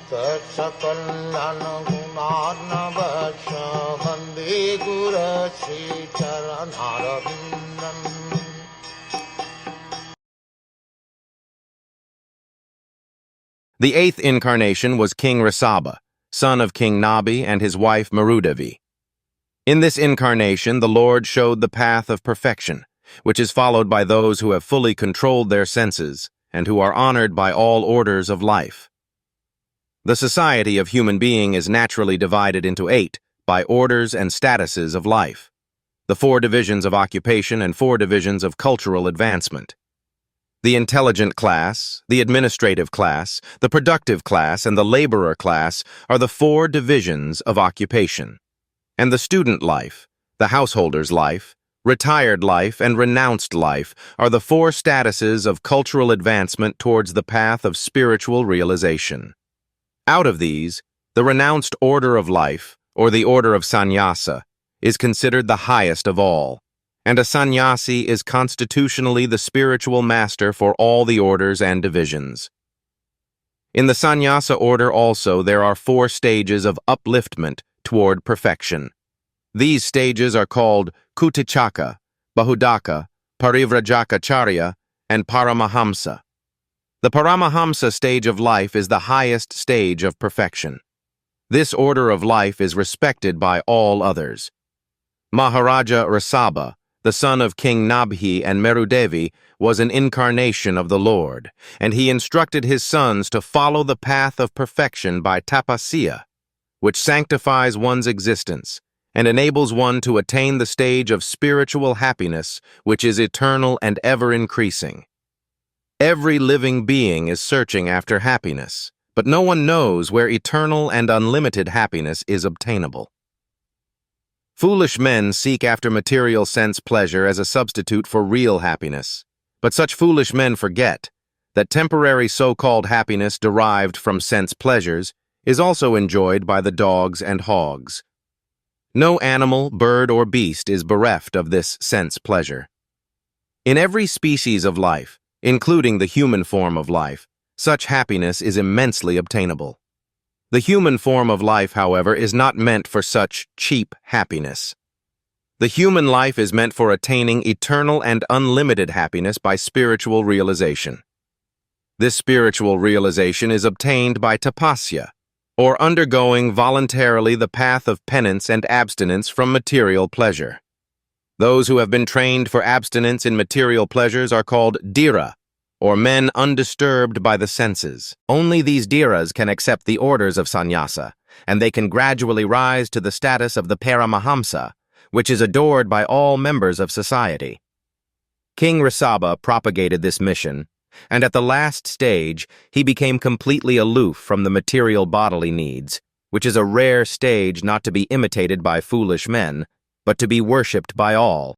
Sakalayan Gunarnavasha Vande Guru Sri Charanaravindan. The eighth incarnation was King Rsabha, son of King Nabi and his wife Marudevi. In this incarnation, the Lord showed the path of perfection, which is followed by those who have fully controlled their senses and who are honored by all orders of life. The society of human being is naturally divided into 8 by orders and statuses of life, the 4 divisions of occupation and 4 divisions of cultural advancement. The intelligent class, the administrative class, the productive class, and the laborer class are the 4 divisions of occupation. And the student life, the householder's life, retired life, and renounced life are the 4 statuses of cultural advancement towards the path of spiritual realization. Out of these, the renounced order of life, or the order of sannyasa, is considered the highest of all, and a sannyasi is constitutionally the spiritual master for all the orders and divisions. In the sannyasa order also there are 4 stages of upliftment toward perfection. These stages are called Kutichaka, Bahudaka, Parivrajacharya, and Paramahamsa. The Paramahamsa stage of life is the highest stage of perfection. This order of life is respected by all others. Maharaja Rsabha, the son of King Nabhi and Merudevi, was an incarnation of the Lord, and he instructed his sons to follow the path of perfection by tapasya, which sanctifies one's existence and enables one to attain the stage of spiritual happiness, which is eternal and ever-increasing. Every living being is searching after happiness, but no one knows where eternal and unlimited happiness is obtainable. Foolish men seek after material sense pleasure as a substitute for real happiness, but such foolish men forget that temporary so-called happiness derived from sense pleasures is also enjoyed by the dogs and hogs. No animal, bird, or beast is bereft of this sense pleasure. In every species of life, including the human form of life, such happiness is immensely obtainable. The human form of life, however, is not meant for such cheap happiness. The human life is meant for attaining eternal and unlimited happiness by spiritual realization. This spiritual realization is obtained by tapasya, or undergoing voluntarily the path of penance and abstinence from material pleasure. Those who have been trained for abstinence in material pleasures are called dhira, or men undisturbed by the senses. Only these dhiras can accept the orders of sannyasa, and they can gradually rise to the status of the Paramahamsa, which is adored by all members of society. King Rsabha propagated this mission, and at the last stage, he became completely aloof from the material bodily needs, which is a rare stage not to be imitated by foolish men, but to be worshipped by all.